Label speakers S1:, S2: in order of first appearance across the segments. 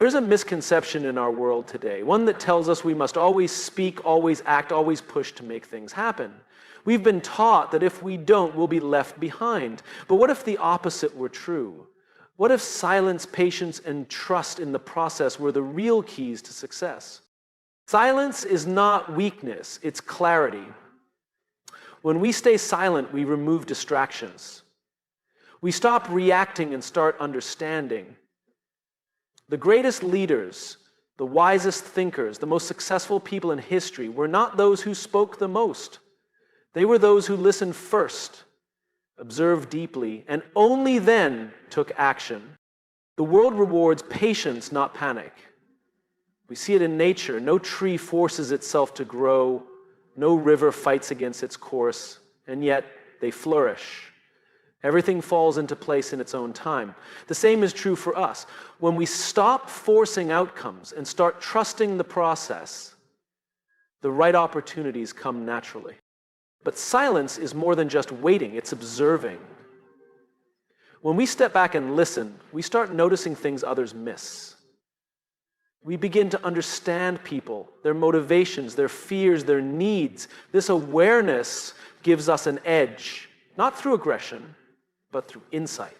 S1: There's a misconception in our world today, one that tells us we must always speak, always act, always push to make things happen. We've been taught that if we don't, we'll be left behind. But what if the opposite were true? What if silence, patience, and trust in the process were the real keys to success? Silence is not weakness, it's clarity. When we stay silent, we remove distractions. We stop reacting and start understanding. The greatest leaders, the wisest thinkers, the most successful people in history were not those who spoke the most. They were those who listened first, observed deeply, and only then took action. The world rewards patience, not panic. We see it in nature. No tree forces itself to grow. No river fights against its course, and yet they flourish. Everything falls into place in its own time. The same is true for us. When we stop forcing outcomes and start trusting the process, the right opportunities come naturally. But silence is more than just waiting, it's observing. When we step back and listen, we start noticing things others miss. We begin to understand people, their motivations, their fears, their needs. This awareness gives us an edge, not through aggression, but through insight.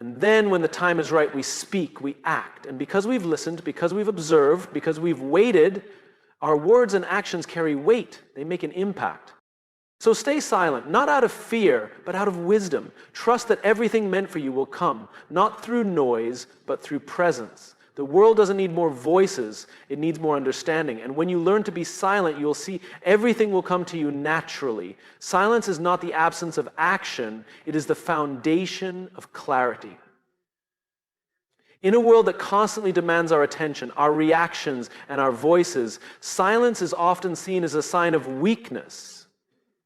S1: And then when the time is right, we speak, we act. And because we've listened, because we've observed, because we've waited, our words and actions carry weight. They make an impact. So stay silent, not out of fear, but out of wisdom. Trust that everything meant for you will come, not through noise, but through presence. The world doesn't need more voices, it needs more understanding. And when you learn to be silent, you'll see everything will come to you naturally. Silence is not the absence of action, it is the foundation of clarity. In a world that constantly demands our attention, our reactions, and our voices, silence is often seen as a sign of weakness.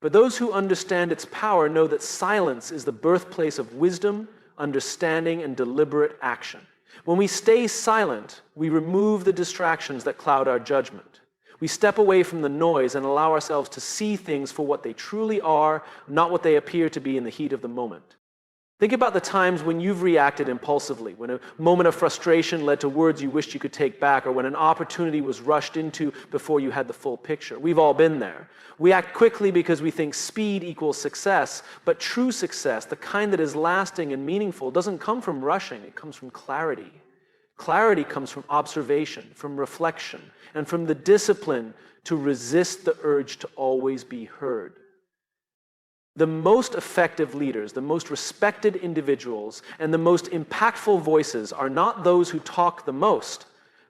S1: But those who understand its power know that silence is the birthplace of wisdom, understanding, and deliberate action. When we stay silent, we remove the distractions that cloud our judgment. We step away from the noise and allow ourselves to see things for what they truly are, not what they appear to be in the heat of the moment. Think about the times when you've reacted impulsively, when a moment of frustration led to words you wished you could take back, or when an opportunity was rushed into before you had the full picture. We've all been there. We act quickly because we think speed equals success, but true success, the kind that is lasting and meaningful, doesn't come from rushing, it comes from clarity. Clarity comes from observation, from reflection, and from the discipline to resist the urge to always be heard. The most effective leaders, the most respected individuals, and the most impactful voices are not those who talk the most.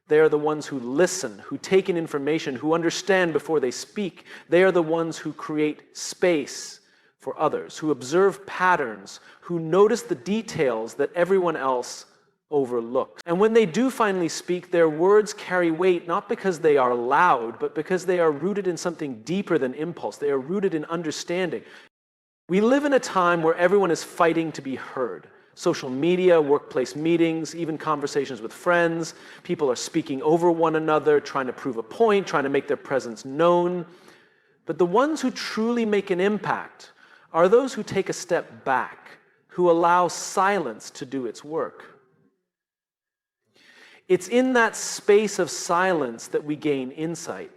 S1: They are the ones who listen, who take in information, who understand before they speak. They are the ones who create space for others, who observe patterns, who notice the details that everyone else overlooks. And when they do finally speak, their words carry weight not because they are loud, but because they are rooted in something deeper than impulse. They are rooted in understanding. We live in a time where everyone is fighting to be heard. Social media, workplace meetings, even conversations with friends. People are speaking over one another, trying to prove a point, trying to make their presence known. But the ones who truly make an impact are those who take a step back, who allow silence to do its work. It's in that space of silence that we gain insight.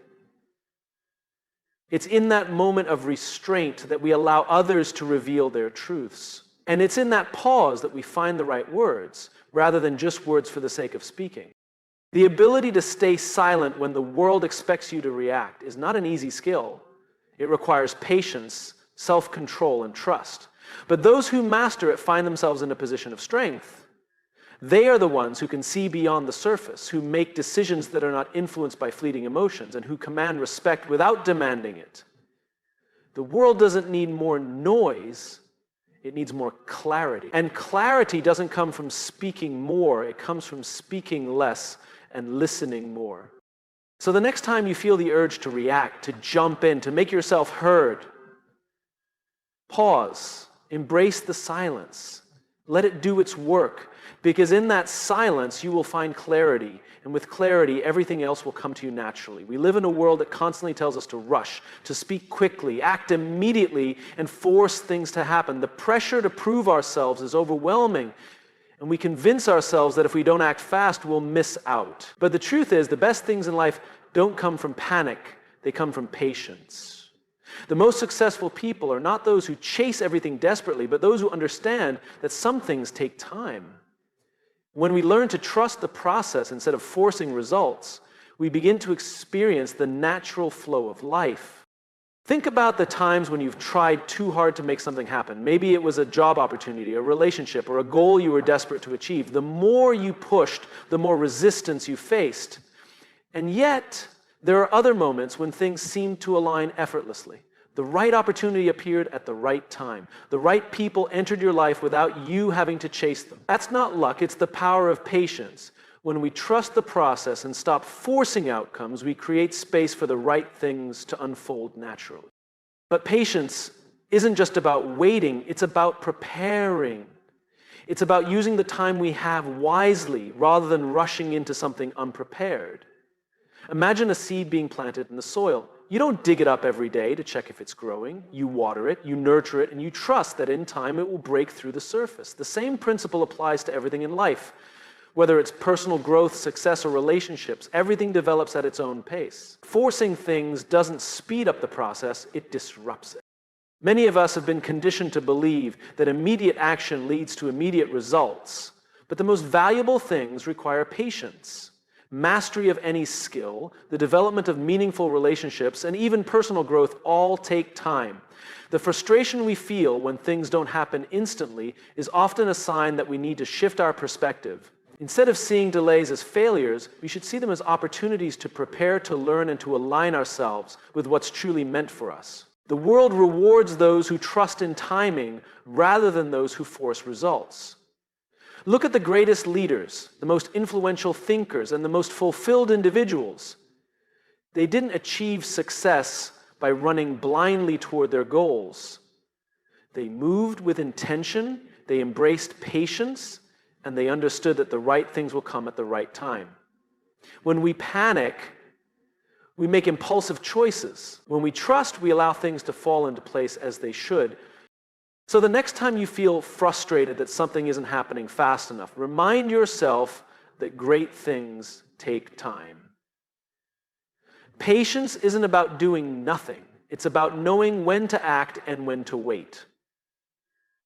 S1: It's in that moment of restraint that we allow others to reveal their truths. And it's in that pause that we find the right words, rather than just words for the sake of speaking. The ability to stay silent when the world expects you to react is not an easy skill. It requires patience, self-control, and trust. But those who master it find themselves in a position of strength. They are the ones who can see beyond the surface, who make decisions that are not influenced by fleeting emotions, and who command respect without demanding it. The world doesn't need more noise, it needs more clarity. And clarity doesn't come from speaking more, it comes from speaking less and listening more. So the next time you feel the urge to react, to jump in, to make yourself heard, pause, embrace the silence, let it do its work. Because in that silence, you will find clarity. And with clarity, everything else will come to you naturally. We live in a world that constantly tells us to rush, to speak quickly, act immediately, and force things to happen. The pressure to prove ourselves is overwhelming. And we convince ourselves that if we don't act fast, we'll miss out. But the truth is, the best things in life don't come from panic, they come from patience. The most successful people are not those who chase everything desperately, but those who understand that some things take time. When we learn to trust the process instead of forcing results, we begin to experience the natural flow of life. Think about the times when you've tried too hard to make something happen. Maybe it was a job opportunity, a relationship, or a goal you were desperate to achieve. The more you pushed, the more resistance you faced. And yet, there are other moments when things seem to align effortlessly. The right opportunity appeared at the right time. The right people entered your life without you having to chase them. That's not luck, it's the power of patience. When we trust the process and stop forcing outcomes, we create space for the right things to unfold naturally. But patience isn't just about waiting, it's about preparing. It's about using the time we have wisely rather than rushing into something unprepared. Imagine a seed being planted in the soil. You don't dig it up every day to check if it's growing. You water it, you nurture it, and you trust that in time it will break through the surface. The same principle applies to everything in life. Whether it's personal growth, success, or relationships, everything develops at its own pace. Forcing things doesn't speed up the process, it disrupts it. Many of us have been conditioned to believe that immediate action leads to immediate results, but the most valuable things require patience. Mastery of any skill, the development of meaningful relationships, and even personal growth all take time. The frustration we feel when things don't happen instantly is often a sign that we need to shift our perspective. Instead of seeing delays as failures, we should see them as opportunities to prepare, to learn, and to align ourselves with what's truly meant for us. The world rewards those who trust in timing rather than those who force results. Look at the greatest leaders, the most influential thinkers, and the most fulfilled individuals. They didn't achieve success by running blindly toward their goals. They moved with intention, they embraced patience, and they understood that the right things will come at the right time. When we panic, we make impulsive choices. When we trust, we allow things to fall into place as they should. So the next time you feel frustrated that something isn't happening fast enough, remind yourself that great things take time. Patience isn't about doing nothing. It's about knowing when to act and when to wait.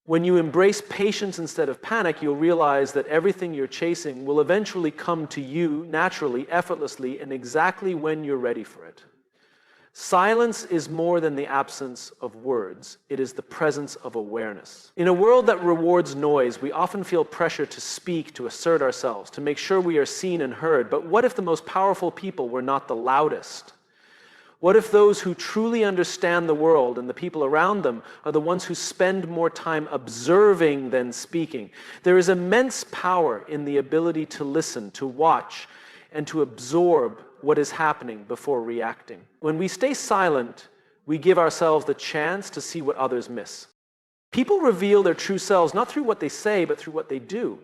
S1: When you embrace patience instead of panic, you'll realize that everything you're chasing will eventually come to you naturally, effortlessly, and exactly when you're ready for it. Silence is more than the absence of words. It is the presence of awareness. In a world that rewards noise, we often feel pressure to speak, to assert ourselves, to make sure we are seen and heard. But what if the most powerful people were not the loudest? What if those who truly understand the world and the people around them are the ones who spend more time observing than speaking? There is immense power in the ability to listen, to watch, and to absorb what is happening before reacting. When we stay silent, we give ourselves the chance to see what others miss. People reveal their true selves not through what they say, but through what they do.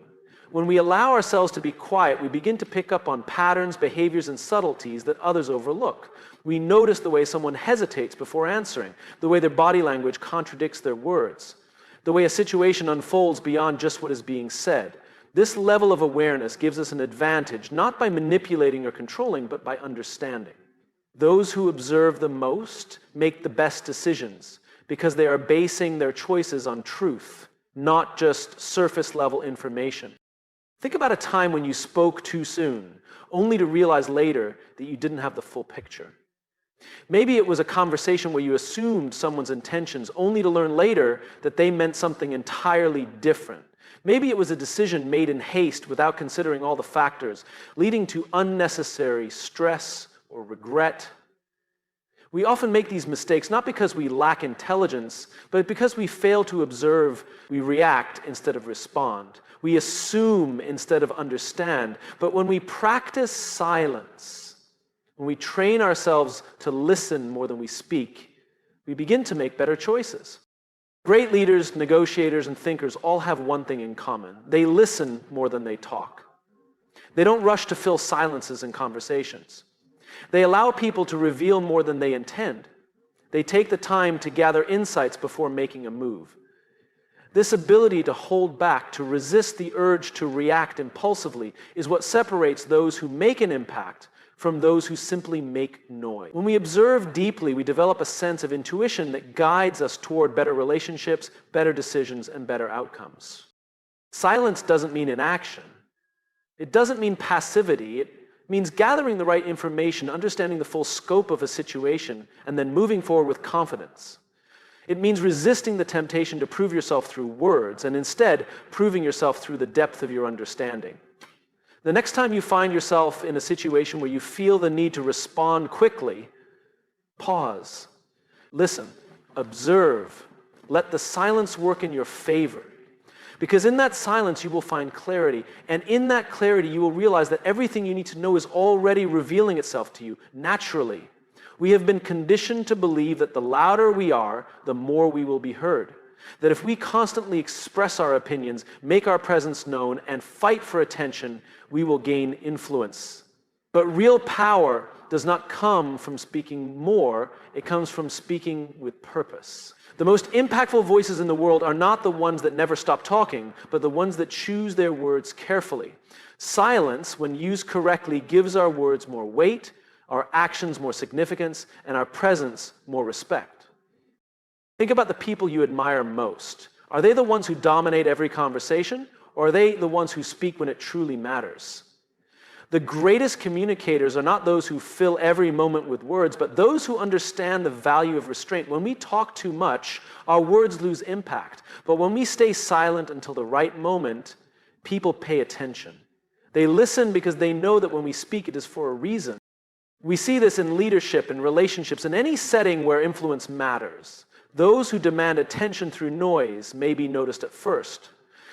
S1: When we allow ourselves to be quiet, we begin to pick up on patterns, behaviors, and subtleties that others overlook. We notice the way someone hesitates before answering, the way their body language contradicts their words, the way a situation unfolds beyond just what is being said. This level of awareness gives us an advantage, not by manipulating or controlling, but by understanding. Those who observe the most make the best decisions because they are basing their choices on truth, not just surface-level information. Think about a time when you spoke too soon, only to realize later that you didn't have the full picture. Maybe it was a conversation where you assumed someone's intentions, only to learn later that they meant something entirely different. Maybe it was a decision made in haste without considering all the factors, leading to unnecessary stress or regret. We often make these mistakes not because we lack intelligence, but because we fail to observe. We react instead of respond. We assume instead of understand. But when we practice silence, when we train ourselves to listen more than we speak, we begin to make better choices. Great leaders, negotiators, and thinkers all have one thing in common. They listen more than they talk. They don't rush to fill silences in conversations. They allow people to reveal more than they intend. They take the time to gather insights before making a move. This ability to hold back, to resist the urge to react impulsively, is what separates those who make an impact from those who simply make noise. When we observe deeply, we develop a sense of intuition that guides us toward better relationships, better decisions, and better outcomes. Silence doesn't mean inaction. It doesn't mean passivity. It means gathering the right information, understanding the full scope of a situation, and then moving forward with confidence. It means resisting the temptation to prove yourself through words, and instead proving yourself through the depth of your understanding. The next time you find yourself in a situation where you feel the need to respond quickly, pause, listen, observe, let the silence work in your favor. Because in that silence, you will find clarity. And in that clarity, you will realize that everything you need to know is already revealing itself to you naturally. We have been conditioned to believe that the louder we are, the more we will be heard. That if we constantly express our opinions, make our presence known, and fight for attention, we will gain influence. But real power does not come from speaking more, it comes from speaking with purpose. The most impactful voices in the world are not the ones that never stop talking, but the ones that choose their words carefully. Silence, when used correctly, gives our words more weight, our actions more significance, and our presence more respect. Think about the people you admire most. Are they the ones who dominate every conversation, or are they the ones who speak when it truly matters? The greatest communicators are not those who fill every moment with words, but those who understand the value of restraint. When we talk too much, our words lose impact. But when we stay silent until the right moment, people pay attention. They listen because they know that when we speak, it is for a reason. We see this in leadership, in relationships, in any setting where influence matters. Those who demand attention through noise may be noticed at first,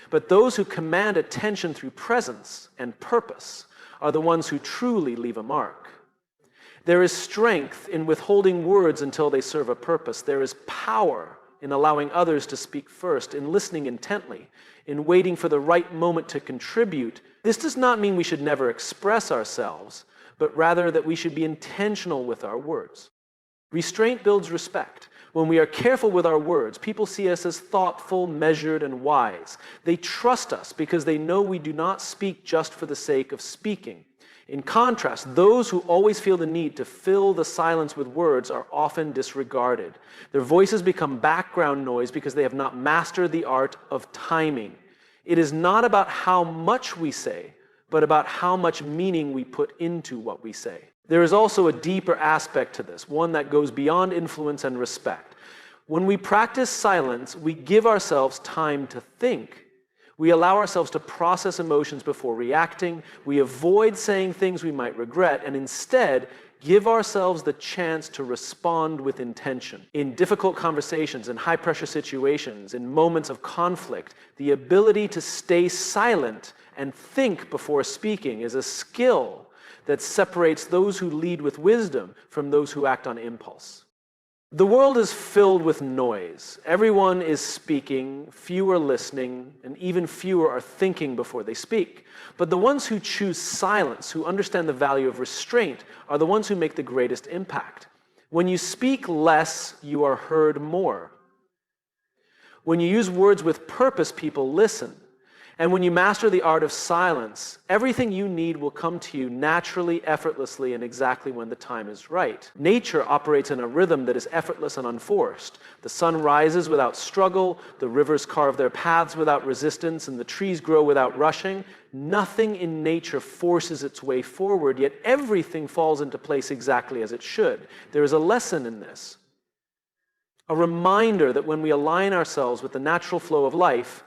S1: but those who command attention through presence and purpose are the ones who truly leave a mark. There is strength in withholding words until they serve a purpose. There is power in allowing others to speak first, in listening intently, in waiting for the right moment to contribute. This does not mean we should never express ourselves, but rather that we should be intentional with our words. Restraint builds respect. When we are careful with our words, people see us as thoughtful, measured, and wise. They trust us because they know we do not speak just for the sake of speaking. In contrast, those who always feel the need to fill the silence with words are often disregarded. Their voices become background noise because they have not mastered the art of timing. It is not about how much we say, but about how much meaning we put into what we say. There is also a deeper aspect to this, one that goes beyond influence and respect. When we practice silence, we give ourselves time to think. We allow ourselves to process emotions before reacting. We avoid saying things we might regret, and instead give ourselves the chance to respond with intention. In difficult conversations, in high-pressure situations, in moments of conflict, the ability to stay silent and think before speaking is a skill that separates those who lead with wisdom from those who act on impulse. The world is filled with noise. Everyone is speaking, few are listening, and even fewer are thinking before they speak. But the ones who choose silence, who understand the value of restraint, are the ones who make the greatest impact. When you speak less, you are heard more. When you use words with purpose, people listen. And when you master the art of silence, everything you need will come to you naturally, effortlessly, and exactly when the time is right. Nature operates in a rhythm that is effortless and unforced. The sun rises without struggle, the rivers carve their paths without resistance, and the trees grow without rushing. Nothing in nature forces its way forward, yet everything falls into place exactly as it should. There is a lesson in this. A reminder that when we align ourselves with the natural flow of life,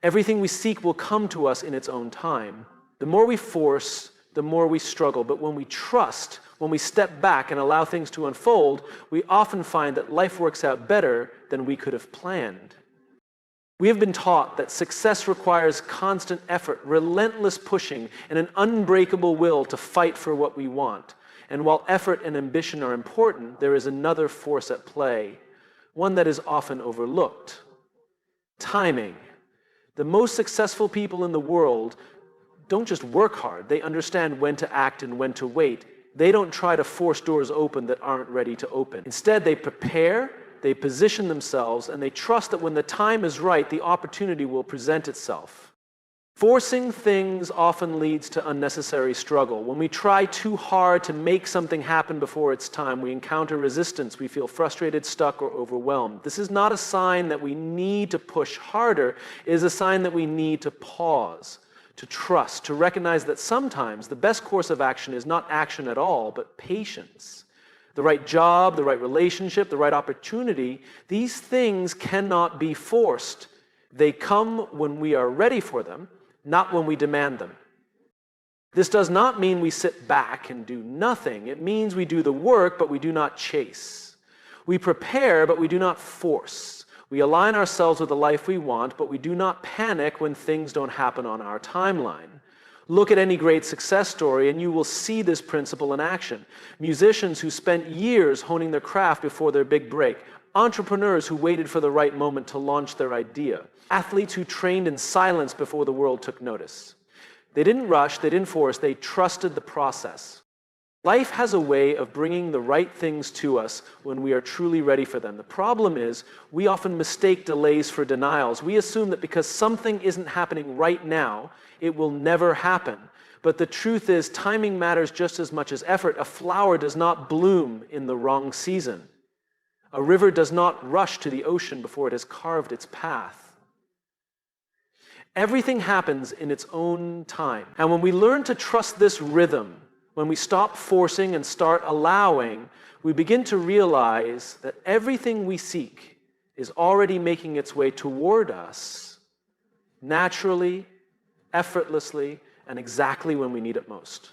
S1: everything we seek will come to us in its own time. The more we force, the more we struggle. But when we trust, when we step back and allow things to unfold, we often find that life works out better than we could have planned. We have been taught that success requires constant effort, relentless pushing, and an unbreakable will to fight for what we want. And while effort and ambition are important, there is another force at play, one that is often overlooked: timing. The most successful people in the world don't just work hard. They understand when to act and when to wait. They don't try to force doors open that aren't ready to open. Instead, they prepare, they position themselves, and they trust that when the time is right, the opportunity will present itself. Forcing things often leads to unnecessary struggle. When we try too hard to make something happen before it's time, we encounter resistance, we feel frustrated, stuck, or overwhelmed. This is not a sign that we need to push harder. It is a sign that we need to pause, to trust, to recognize that sometimes the best course of action is not action at all, but patience. The right job, the right relationship, the right opportunity, these things cannot be forced. They come when we are ready for them, not when we demand them. This does not mean we sit back and do nothing. It means we do the work, but we do not chase. We prepare, but we do not force. We align ourselves with the life we want, but we do not panic when things don't happen on our timeline. Look at any great success story and you will see this principle in action. Musicians who spent years honing their craft before their big break. Entrepreneurs who waited for the right moment to launch their idea. Athletes who trained in silence before the world took notice. They didn't rush, they didn't force, they trusted the process. Life has a way of bringing the right things to us when we are truly ready for them. The problem is, we often mistake delays for denials. We assume that because something isn't happening right now, it will never happen. But the truth is, timing matters just as much as effort. A flower does not bloom in the wrong season. A river does not rush to the ocean before it has carved its path. Everything happens in its own time. And when we learn to trust this rhythm, when we stop forcing and start allowing, we begin to realize that everything we seek is already making its way toward us naturally, effortlessly, and exactly when we need it most.